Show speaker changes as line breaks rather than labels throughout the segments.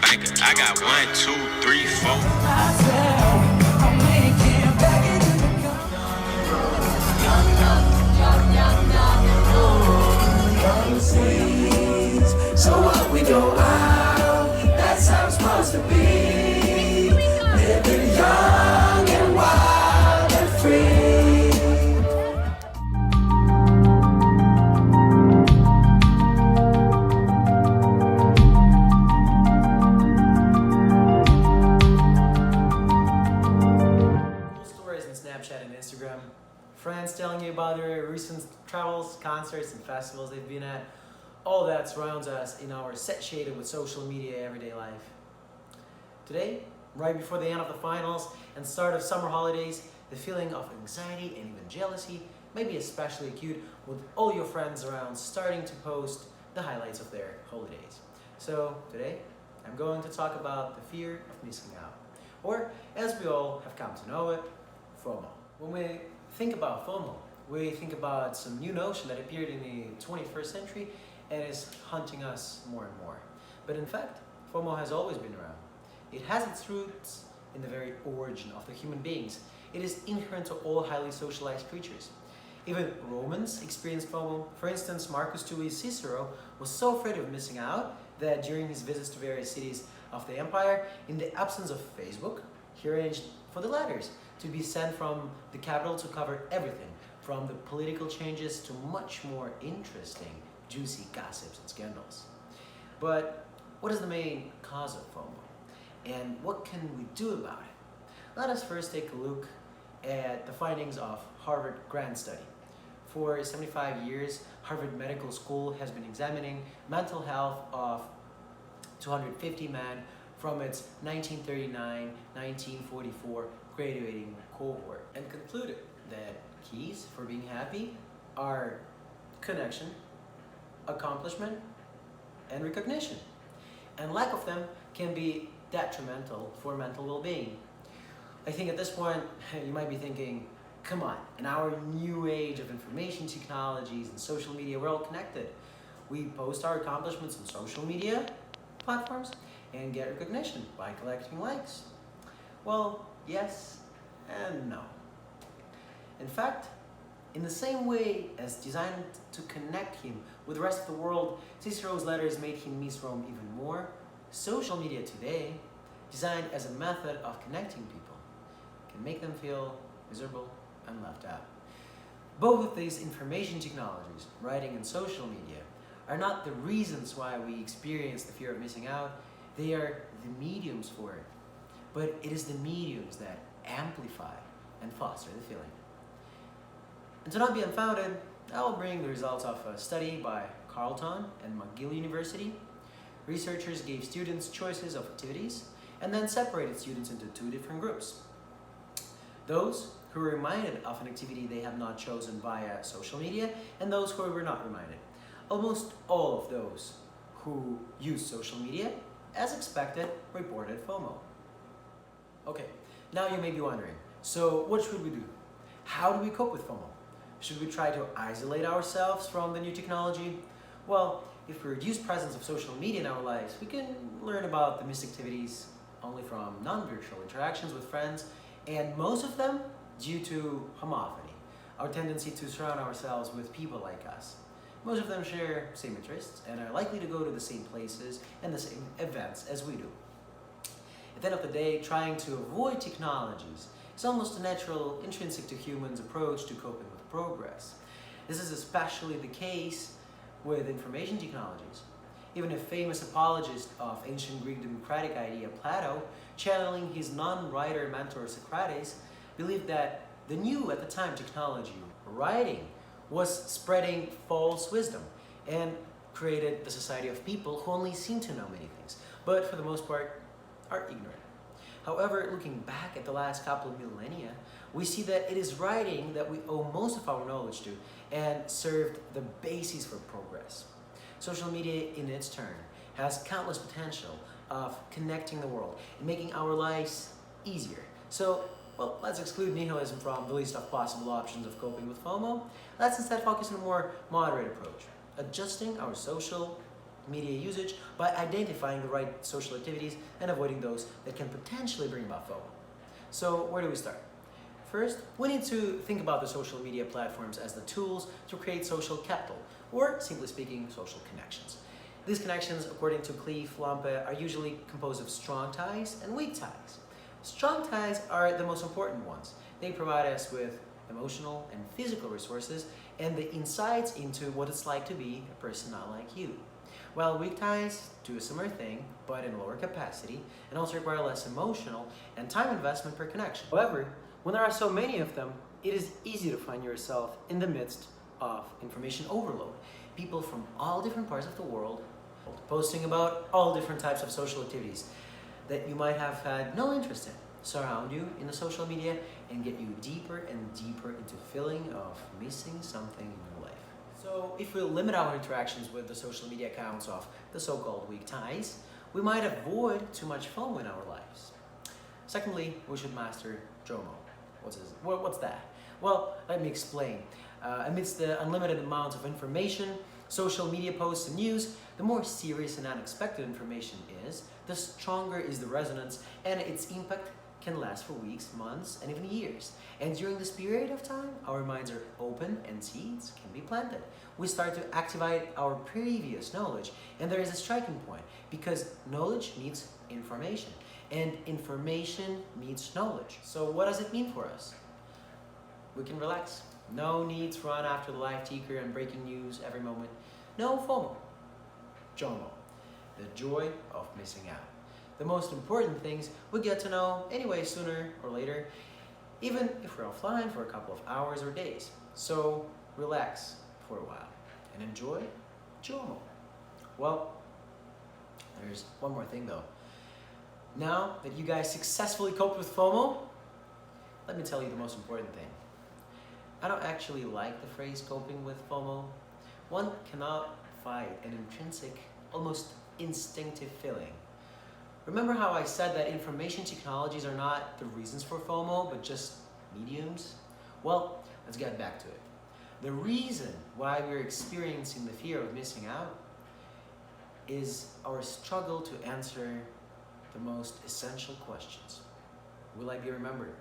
nigga. I got 1, 2, 3, 4.
So what, we go out, that's how it's supposed to be. Living young and wild and free.
Cool stories on Snapchat and Instagram. Friends telling you about their recent travels, concerts, and festivals they've been at. All that surrounds us in our set shaded with social media everyday life. Today, right before the end of the finals and start of summer holidays, the feeling of anxiety and even jealousy may be especially acute with all your friends around starting to post the highlights of their holidays. So today, I'm going to talk about the fear of missing out, or as we all have come to know it, FOMO. When we think about FOMO, we think about some new notion that appeared in the 21st century and is haunting us more and more. But in fact, FOMO has always been around. It has its roots in the very origin of the human beings. It is inherent to all highly socialized creatures. Even Romans experienced FOMO. For instance, Marcus Tullius Cicero was so afraid of missing out that during his visits to various cities of the empire, in the absence of Facebook, he arranged for the letters to be sent from the capital to cover everything, from the political changes to much more interesting juicy gossips and scandals. But what is the main cause of FOMO? And what can we do about it? Let us first take a look at the findings of Harvard Grant Study. For 75 years, Harvard Medical School has been examining mental health of 250 men from its 1939-1944 graduating cohort and concluded that keys for being happy are connection, accomplishment, and recognition. And lack of them can be detrimental for mental well-being. I think at this point, you might be thinking, come on, in our new age of information technologies and social media, we're all connected. We post our accomplishments on social media platforms and get recognition by collecting likes. Well, yes and no. In fact, in the same way as designed to connect him with the rest of the world, Cicero's letters made him miss Rome even more. Social media today, designed as a method of connecting people, can make them feel miserable and left out. Both of these information technologies, writing and social media, are not the reasons why we experience the fear of missing out. They are the mediums for it. But it is the mediums that amplify and foster the feeling. And to not be unfounded, I will bring the results of a study by Carleton and McGill University. Researchers gave students choices of activities and then separated students into two different groups. Those who were reminded of an activity they have not chosen via social media and those who were not reminded. Almost all of those who used social media, as expected, reported FOMO. Okay, now you may be wondering, so what should we do? How do we cope with FOMO? Should we try to isolate ourselves from the new technology? Well, if we reduce presence of social media in our lives, we can learn about the missed activities only from non-virtual interactions with friends, and most of them due to homophony, our tendency to surround ourselves with people like us. Most of them share same interests and are likely to go to the same places and the same events as we do. At the end of the day, trying to avoid technologies is almost a natural, intrinsic to humans' approach to coping with progress. This is especially the case with information technologies. Even a famous apologist of ancient Greek democratic idea, Plato, channeling his non-writer mentor Socrates, believed that the new at the time technology, writing, was spreading false wisdom and created the society of people who only seem to know many things, but for the most part are ignorant. However, looking back at the last couple of millennia, we see that it is writing that we owe most of our knowledge to and served the basis for progress. Social media, in its turn, has countless potential of connecting the world and making our lives easier. So, well, let's exclude nihilism from the list of possible options of coping with FOMO. Let's instead focus on a more moderate approach, adjusting our social media usage by identifying the right social activities and avoiding those that can potentially bring about FOMO. So where do we start? First, we need to think about the social media platforms as the tools to create social capital, or simply speaking, social connections. These connections, according to Kirill Iaroshenko, are usually composed of strong ties and weak ties. Strong ties are the most important ones. They provide us with emotional and physical resources and the insights into what it's like to be a person not like you. While weak ties do a similar thing, but in lower capacity, and also require less emotional and time investment per connection. However, when there are so many of them, it is easy to find yourself in the midst of information overload. People from all different parts of the world posting about all different types of social activities that you might have had no interest in surround you in the social media and get you deeper and deeper into feeling of missing something in your life. So if we limit our interactions with the social media accounts of the so-called weak ties, we might avoid too much FOMO in our lives. Secondly, we should master JOMO. What's that? Well, let me explain. Amidst the unlimited amounts of information, social media posts and news, the more serious and unexpected information is, the stronger is the resonance, and its impact can last for weeks, months, and even years. And during this period of time, our minds are open and seeds can be planted. We start to activate our previous knowledge, and there is a striking point because knowledge needs information, and information needs knowledge. So what does it mean for us? We can relax. No need to run after the live ticker and breaking news every moment. No FOMO. JOMO. The joy of missing out. The most important things we get to know anyway sooner or later, even if we're offline for a couple of hours or days. So relax for a while and enjoy JOMO. Well, there's one more thing though. Now that you guys successfully coped with FOMO, let me tell you the most important thing. I don't actually like the phrase coping with FOMO. One cannot fight an intrinsic, almost instinctive feeling. Remember how I said that information technologies are not the reasons for FOMO, but just mediums? Well, let's get back to it. The reason why we're experiencing the fear of missing out is our struggle to answer the most essential questions. Will I be remembered?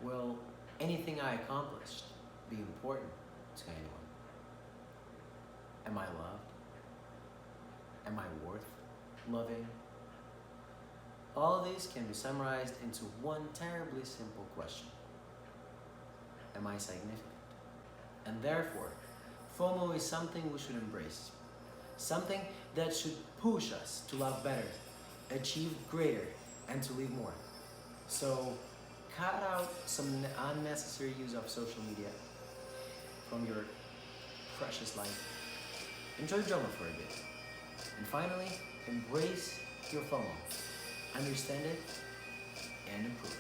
Will anything I accomplished be important to anyone? Am I loved? Am I worth loving? All of these can be summarized into one terribly simple question. Am I significant? And therefore, FOMO is something we should embrace. Something that should push us to love better, achieve greater, and to live more. So, cut out some unnecessary use of social media from your precious life. Enjoy JOMO for a bit. And finally, embrace your FOMO. Understand it and improve.